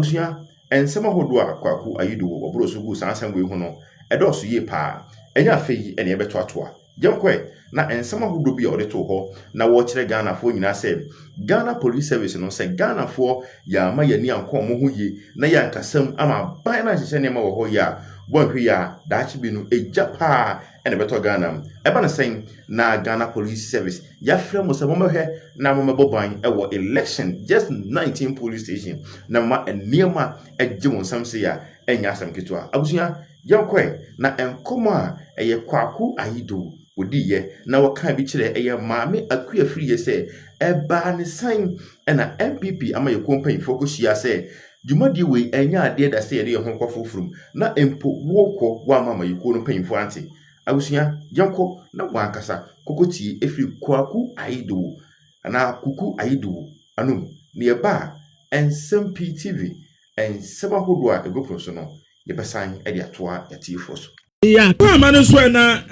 Abusia ensema hodo a Kwaku Anyidoho obro so gu sansam we hu no edoso ye pa enya afeyi ene ebeto atoa yenkwe na ensema hodo bi a ode to ho na wo kire Ghana fo nyina se Ghana Police Service no se Ghana fo ya ma yani anko mo ho ye na ya nkasam ama ban na hye ne ma wo ho ya bonhwe ya daachi bi no eja pa ene beto Ghana eba na sen na Ghana Police Service ya frɛ mo se mo mehwe na mo meboban ewo election just 19 police station na ma eniema eje won samse ya enya asam ketwa abusuya yankwe na enkomo a eye Kwaku Anyidoho odiye na waka bi kire eye maame akua firi ye se eba ne san na MPP ama ye campaign focus ya se jumadi we enya ade da se ye ho kwafofrum na empo woko wa mama ye ko no panyimfo ante abusuya yanko na wankasa kokoti efiri Kwaku Anyidoho na Koku Anyidoho anum ne eba ensem PTV ensema hodo a egopro so no ye besan e de atoa yatifo so ya kwa manu so na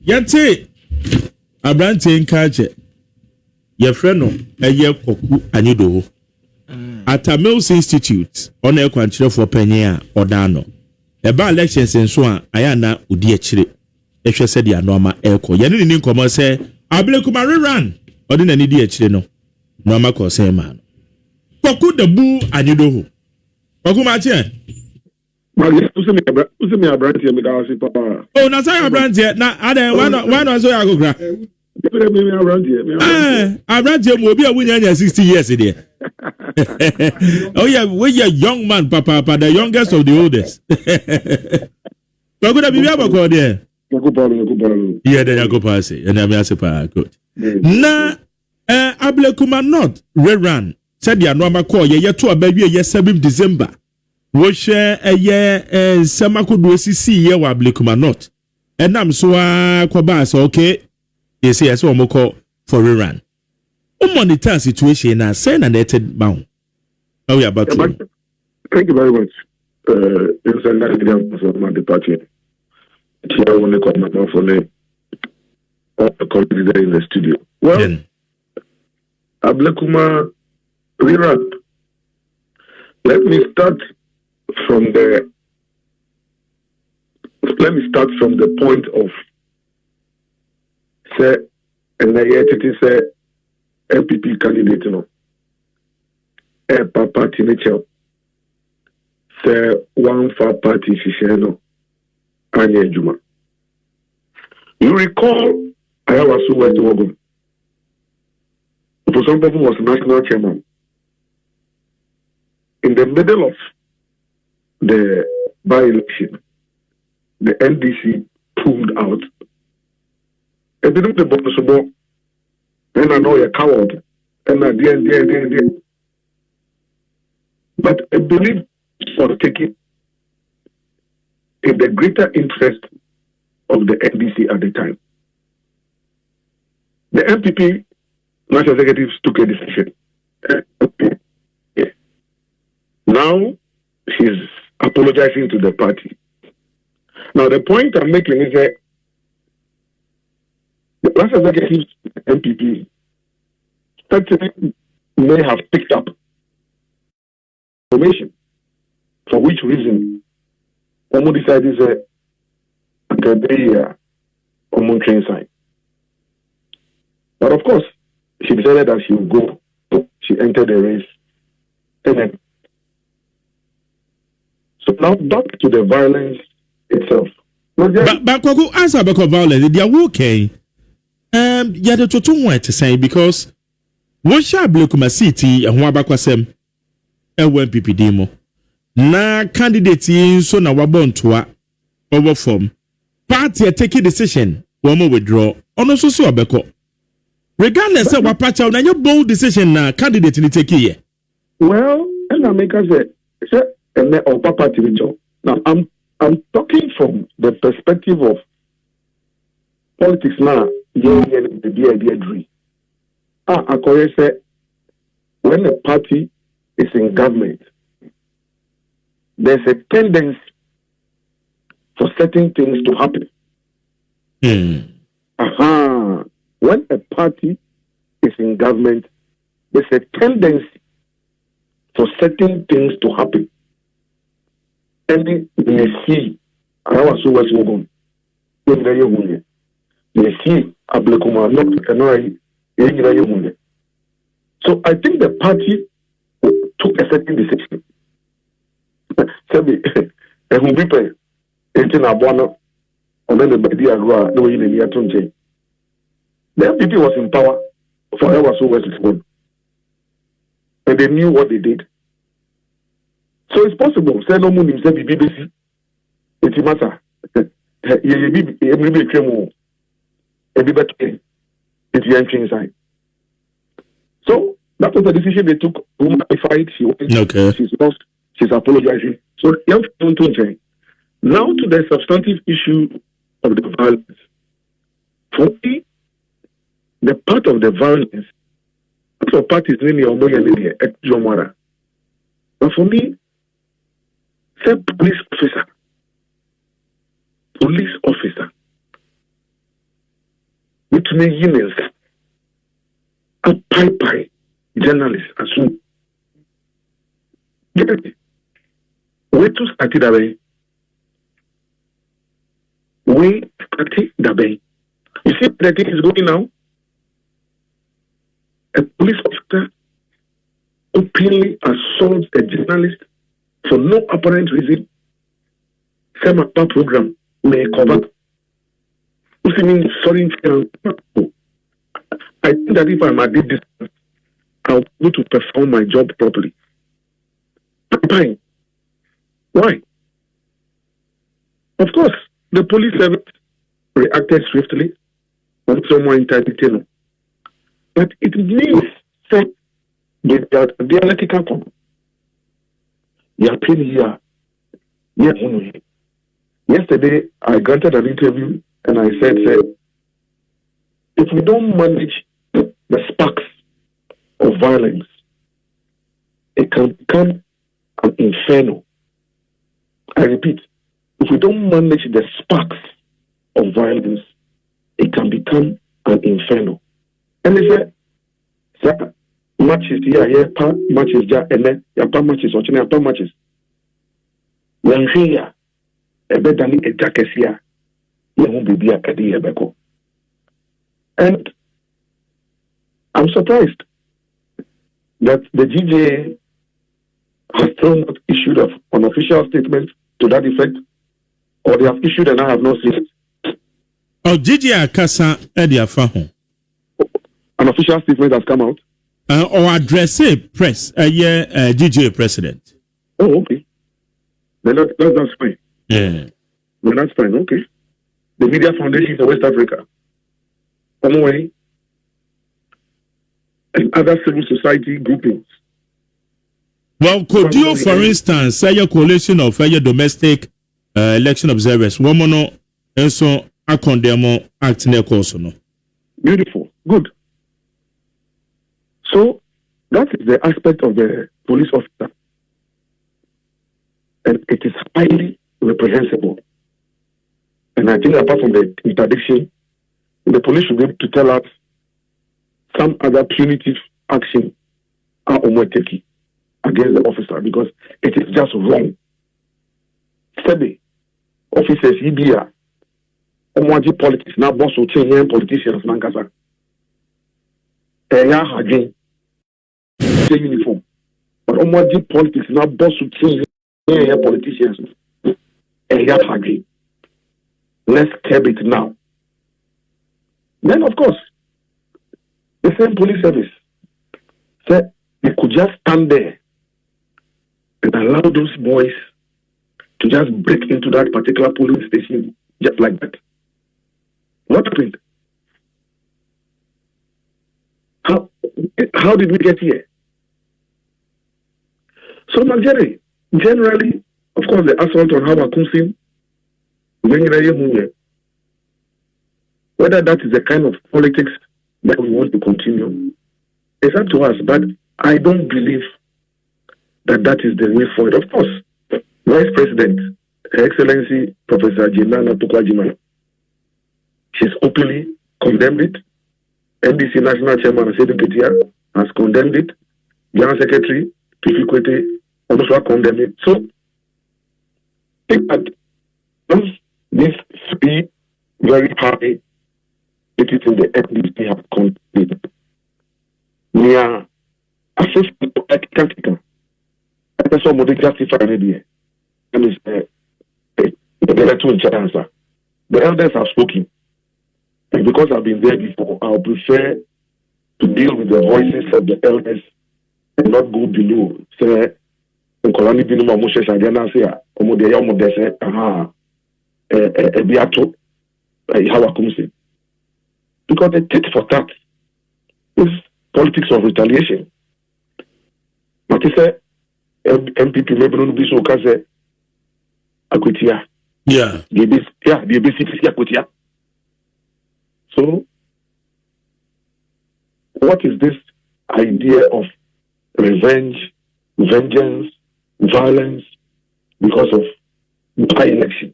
yate abrante nkache ye freno eye Koku Anyidoho Atamils Institute ona ekwankyerefo panyin a odano eba elections nso a ayana odi akire ehwese de anoma eko ye ne ni nkomo se Ablekuma rerun odi na ni di akire no noma ko se ma no Koku dabu Anyidoho Koku ma che Usemi Abrante me da si papa. Oh, na say Abrante na ada why no so ya go gra. Abrante mo obi a wunya nya 60 years there. Oh yeah, we a young man papa, the youngest of the oldest. Koku da bibia bako there. Koku. Yeah, then go pass it. And I say pa good. Na Ablekuma not rerun. Said ya no ma call ye to abawie ye 7 December. Wo share eye semakodo sisi ye wa Ablekuma not. Enam so akoba so okay. You say so mo call for rerun. Monitor situation na say na netted bound. How we about to? Thank you very much. Inside that my departure. Here only come up for the colleagues there in the studio. Well, Ablekuma rerun. Let me start from the point of say and I say MPP candidate no party nature say one for party share no anya juma. You recall I was so went to Ogun. For some people was national chairman. In the middle of the by-election, the NDC pulled out. And they looked at the and I know you're coward, and I did. But I believe for taking in the greater interest of the NDC at the time. The MPP national executives took a decision. Now she's apologizing to the party. Now the point I'm making is that the national executives MPP certainly may have picked up information. For which reason? Omo decided to say, Omo train sign. But of course, she decided that she would go. She entered the race. And then, so now back to the violence itself. But Koku answer about violence. They are okay. Yeah, the total want to say because what shall Ablekuma City and Wabakwasem MPP demo. Na candidate in so na wabon toa over form. Party taking decision, one more withdraw. On also so abeko. Regardless of what patch out na your bold decision na candidate ni take here. Well, and I make us say and or party withdraw. Now I'm talking from the perspective of politics now. The idea. I say when a party is in government, there's a tendency for certain things to happen. When a party is in government, there's a tendency for certain things to happen. And we see our so what's going on. We see Ablekuma not. So I think the party took a certain decision. And who people in Abuana or then the idea no in the Atunche. The FDP was in power for ever so West is gone. And they knew what they did. So it's possible. Say no money, say BBC. It matter. Everybody came everybody it's inside. So that was the decision they took. Woman fight, she's lost, she's apologizing. So now to the substantive issue of the violence. For me, the part of the violence for parties really are. But for me, say police officer, which means emails, a pie journalist as well. Where to start that way? We started that way. You see, the thing is going now. A police officer openly assaults a journalist for no apparent reason. Same program may cover. Which means sorry. I think that if I'm at this distance, I'll be able to perform my job properly. Fine. Why? Of course, the police service reacted swiftly when someone interdicted. But it means that the analytical come. You are paying here. Yesterday, I granted an interview and I said, if we don't manage the sparks of violence, it can become an inferno. I repeat, if we don't manage the sparks of violence, it can become an inferno. And they said, matches here, matches there, and then matches, or matches. When here, a better than a jacket here, you won't be a cadia beko. And I'm surprised that the GJ has still not issued an official statement to that effect, or they have issued and I have not seen it. Oh, GJ Akasa Ediafaho. An official statement has come out. Or address press, GJ president. Oh, okay. Then that's fine. Yeah. Then that's fine, okay. The Media Foundation for West Africa. Anyway, and other civil society groupings. Well, could you, for instance, say a coalition of domestic election observers, woman, and so a condemn acting a course? Beautiful, good. So that is the aspect of the police officer, and it is highly reprehensible. And I think apart from the interdiction, the police should be able to tell us some other punitive action are taking against the officer, because it is just wrong. Sebe, officers, EBA, Omwaji politics, now boss will change politicians, Nankasa. Eya again, uniform. But Omwaji politics, now boss will change politicians. Eya again. Let's curb it now. Then, of course, the same police service said they could just stand there and allow those boys to just break into that particular polling station just like that. What happened? How did we get here? So, generally, of course, the assault on Hawa Koomson, whether that is the kind of politics that we want to continue, it's up to us. But I don't believe that is the way forward. Of course, Vice President, Her Excellency Professor Jinana Tukwajima, she's openly condemned it. NDC National Chairman Asedu Ketia has condemned it. General Secretary difficulty, almost condemn it. So, think that once this speed very high, it is in the NDC have completed. We are assisting to ethical. That's what would justify an idea. And it's the two answer. The elders have spoken. And because I've been there before, I'll prefer to deal with the voices of the elders and not go below. Say, Nkolani Binuma Moshe Shagana say, Omodeya Omodese, Ebiato, Hawa Koomson. Because the tit for tat is politics of retaliation. But he said, MPP maybe not be so kaze Akutia. Yeah. The basic Akutia. So, what is this idea of revenge, vengeance, violence because of by-election?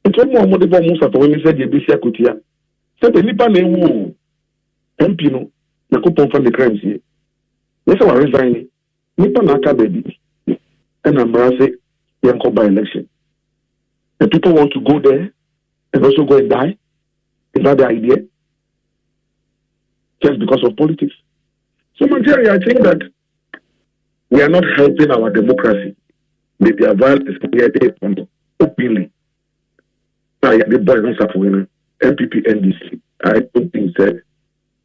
It's one more than most of when you said the basic Akutia. So the Nipa Newu MP no, na kupon from the crimes here. Yes, I was resigning. Nipa Naka baby, and I'm say yanko by election. And people want to go there and also go and die. Is that the idea? Just because of politics. So, Nigeria, I think that we are not helping our democracy with their violence openly. MPP, NDC. I don't think that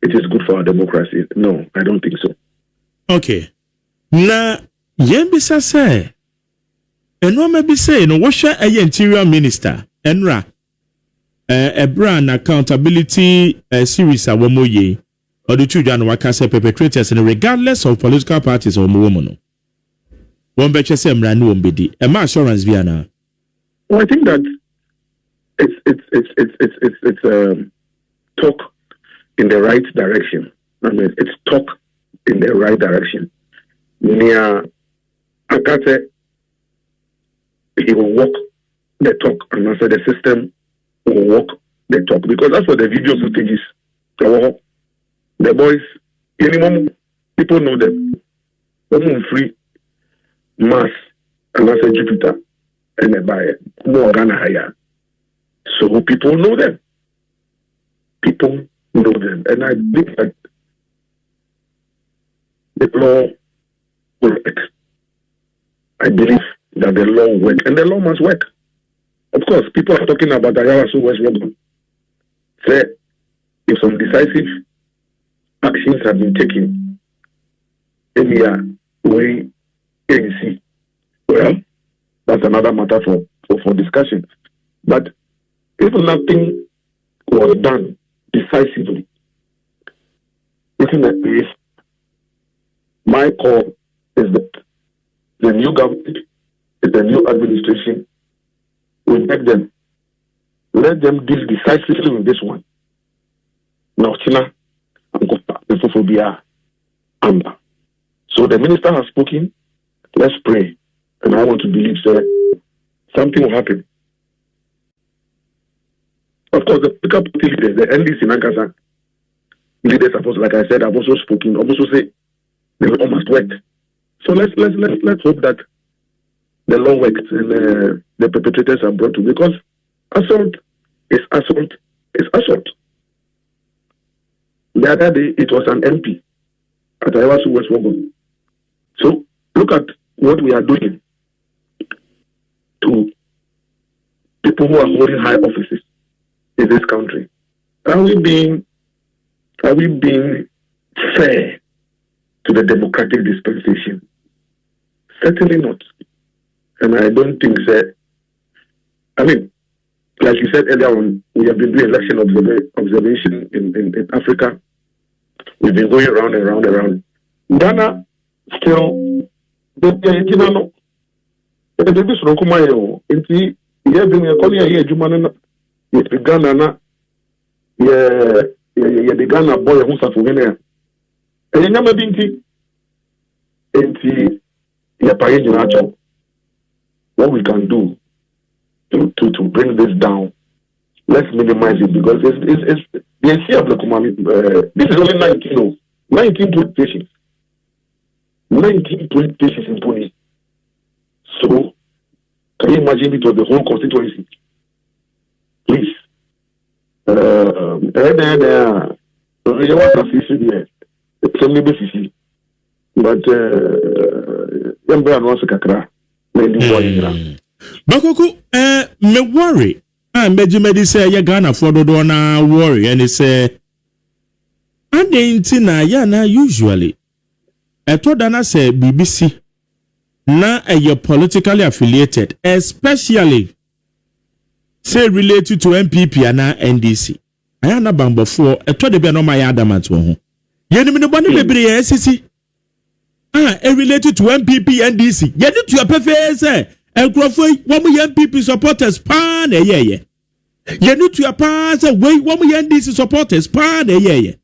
it is good for our democracy. No, I don't think so. Okay. Na yembisa say eno maybe say no washa a interior minister enra a brand accountability series awomoye or the children waka say perpetrators and regardless of political parties or woman. One betcha say mra no mbedi e ma assurance via na. Well, I think that it's talk in the right direction. I mean, it's talk in the right direction. Near Akate, he will walk the talk, and I said the system will walk the talk, because that's what the video footage is. The boys, minimum people know them. Women free mass, and I said Jupiter, and they buy more Ghana higher. So people know them. People know them, and I think that the law will work. I believe that the law will work, and the law must work. Of course, people are talking about Ayawa so West Logan. Say, if some decisive actions have been taken in the way ANC, well, that's another matter for discussion. But if nothing was done decisively, looking at this, my call is that the new government, the new administration, will beg them, let them deal decisively with this one. Now, China, Phobia, Amber. So the minister has spoken. Let's pray, and I want to believe that something will happen. Of course, the political party leaders, the NDC Nankasa leaders, like I said, have also spoken. Also say the law must work. So let's hope that the law works and the perpetrators are brought to, because assault is assault is assault. The other day it was an MP at Ayawa West Wogon. So look at what we are doing to people who are holding high offices in this country. Are we being fair to the democratic dispensation? Certainly not. And I don't think that, I mean, like you said earlier on, we have been doing election observation in Africa. We've been going around and around and around. Ghana still, the baby Srokumayo, inti, yeah, been a colleague here, Jumana, yet the Ghana, yeah, the Ghana boy who's a Fugene. And you never been to, yeah, Payan, what we can do to bring this down, let's minimize it, because it's the NC of the Kumami. This is only 19 patients. 19 police stations in Pune. So, can you imagine it was the whole constituency? Please. But Bakoku, me worry. I'm Benjamin say ya Ghana for the na worry, and he say, I didn't na usually. I told Dana say BBC na you're politically affiliated, especially say related to MPP and NDC. I am na bambo for I told the be no my adamant wo ho. Ye ni me no bani bebre SCC. Related to MPP NDC. Ye ni to your prefer say enkrofo wo mo MPP supporters pa na ye. Ye ni to your pa say we wo mo NDC supporters pa na ye.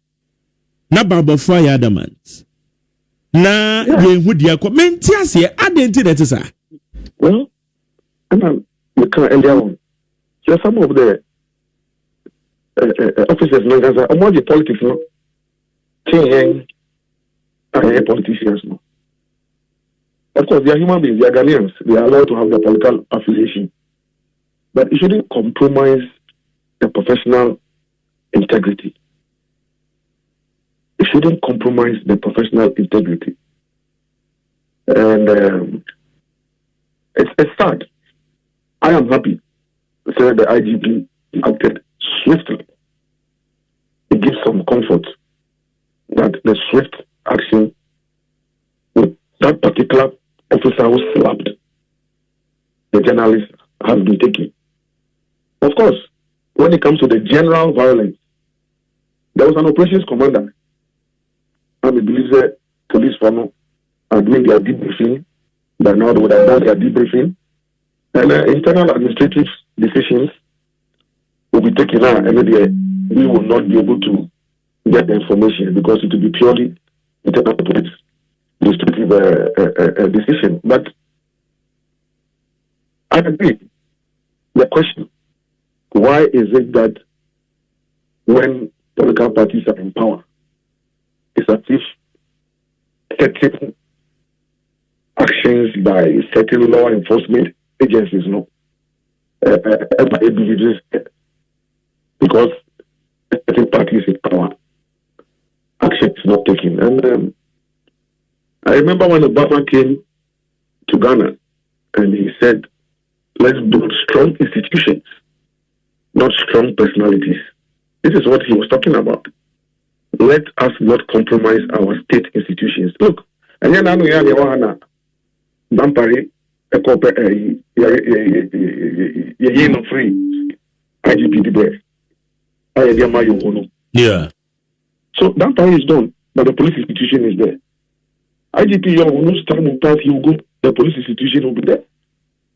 Na bambo for ya adamant. Na ye hu dia ko menti ase adenti that is a. Well, and we can earlier on. So some of the officers know that among the politics, no, politicians, no. Of course, they are human beings, they are Ghanaians, they are allowed to have their political affiliation, but it shouldn't compromise the professional integrity. It shouldn't compromise the professional integrity, and it's sad. I am happy. So the IGP acted swiftly. It gives some comfort that the swift action with that particular officer who slapped the journalist has been taken. Of course, when it comes to the general violence, there was an operations commander. I believe the police former are doing their debriefing. By now they would have done their debriefing. And internal administrative decisions will be taken out, and we will not be able to get the information because it will be purely internal administrative decision. But I agree. The question: why is it that when political parties are in power, it's as if certain actions by certain law enforcement agencies, no, because certain parties in power, action is not taken. And I remember when Obama came to Ghana and he said, let's build strong institutions, not strong personalities. This is what he was talking about. Let us not compromise our state institutions. Look, and then I know Bampari, a corporate, no free IGP Dibre. Yeah. So that part is done, but the police institution is there. IGP will not stand in part, he will go, the police institution will be there.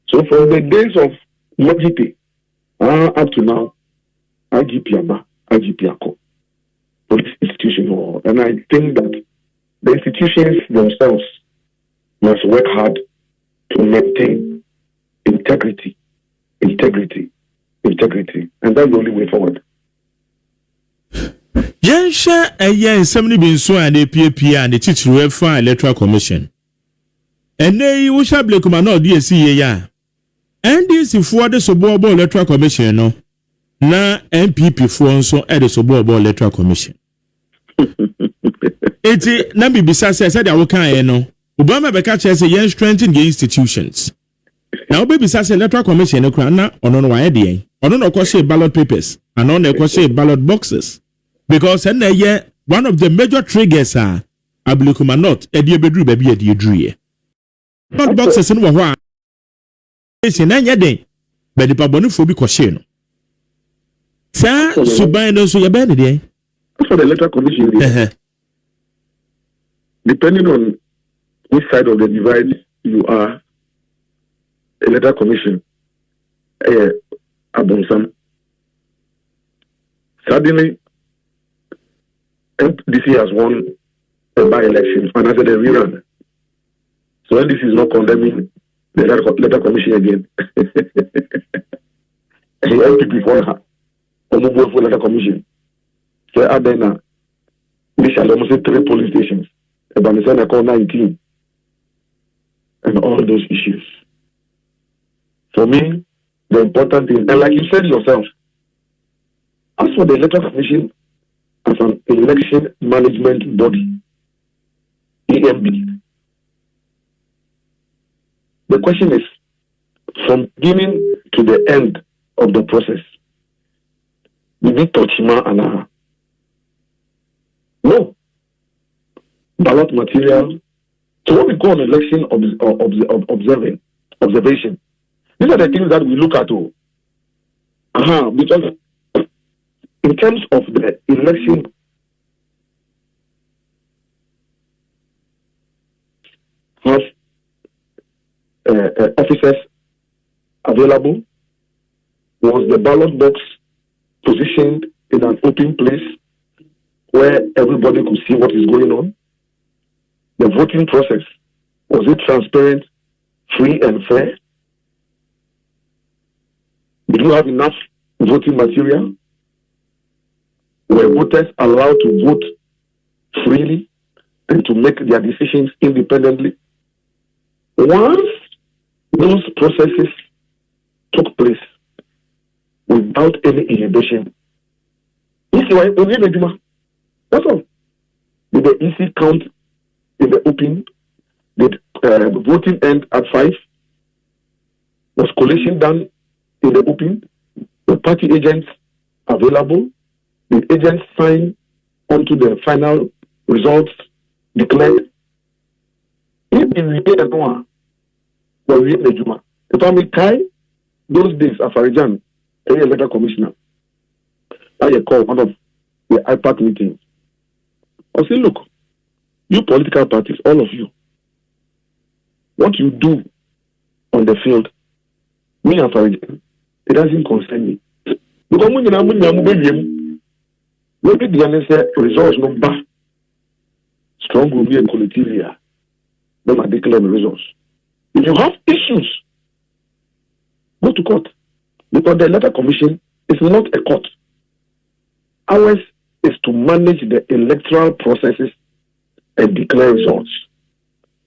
So from the days of Logite up to now, IGP Aba, IGP Ako, police institution, and I think that the institutions themselves must work hard to maintain integrity, and that's the only way forward. Yensha somebody been so and APP and the teacher refer electoral commission. And they will shall blame no DSC ya. And this if for the suburban electoral commission no. Na MPP for so at the suburban electoral commission. Eti na bibisa said I will can no. Obama beka say yen strengthen the institutions. Now baby say electoral commission no kra na ono no why dey. Ono no kwose ballot papers and ono kwose ballot boxes. Because and one of the major triggers are Ablikuma not edi bedru baby edi edruye. Ballot boxes in wa is in anya den but the pabonifo bi kwose no. Sa suban no so ye be dey. For the electoral commission, depending on which side of the divide you are, electoral commission, Abonsam. Suddenly, DC has won a by-election and after the rerun. So NDC is not condemning the electoral commission again. The LPP won her. Omo vote for electoral commission. So Adena, we shall almost say 3 police stations. Ebanisana call 19. and all those issues. For me, the important thing, and like you said yourself, as for the Electoral Commission as an election management body, EMB, the question is, from beginning to the end of the process, we need Tochima and no ballot material. So what we call an election observation. These are the things that we look at. Because in terms of the election, have officers available. Was the ballot box positioned in an open place where everybody could see what is going on? The voting process, was it transparent, free and fair? Did you have enough voting material? Were voters allowed to vote freely and to make their decisions independently? Once those processes took place without any inhibition, that's all. Did the EC count in the open? Did voting end at 5? Was collation done in the open? The party agents available? Did agents sign onto the final results declared? If I may tie those days, Afarijan, any electoral commissioner, I call one of the IPAC meetings. I say, look, you political parties, all of you, what you do on the field, me Afarijan, it doesn't concern me. Because when maybe the answer results no bad. Strong will be a collective. Then I declare the results. If you have issues, go to court. Because the electoral commission is not a court. Ours is to manage the electoral processes and declare results.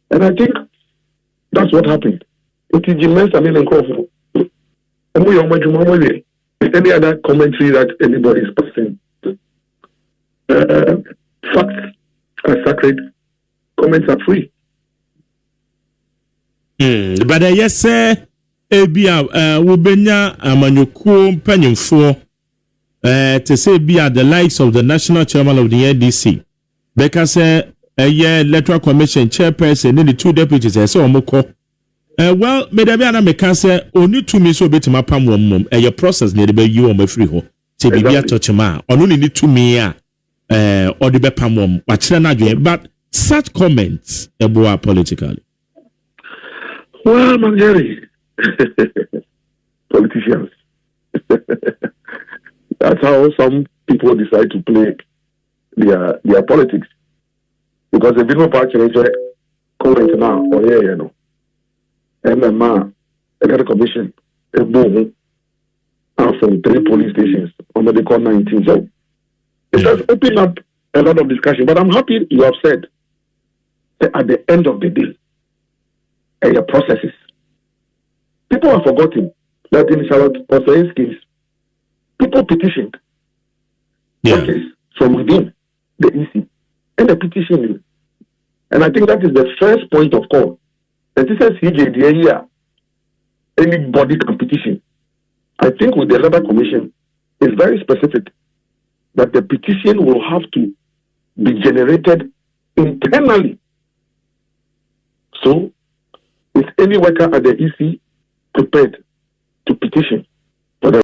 And I think that's what happened. It is immense. Any other commentary that anybody is passing? Facts are sacred. Comments are free. But yes, sir. Ebia wubenya amanyoko mpanyimfo to say be the likes of the national chairman of the NDC because electoral commission chairperson and the 2 deputies say omoko well me da bia na me kan say oni tumi so betima pam wom your process ne de be yi wom afri ho say bibia tochima ono ni tumi a or the be pam wom wa kire na dwen but such comments eboa politically. Well, Manjeri, politicians. That's how some people decide to play their politics. Because if you know part comment now, or you know, MMA, electoral commission, a boom, and from 3 police stations, or they call 19. So it has opened up a lot of discussion. But I'm happy you have said that at the end of the day, your processes. People have forgotten that in Charlotte Osai's case, people petitioned from within the EC and the petition. And I think that is the first point of call. And this says here, anybody can petition. I think with the Electoral Commission, it's very specific that the petition will have to be generated internally. So, is any worker at the EC prepared to petition for the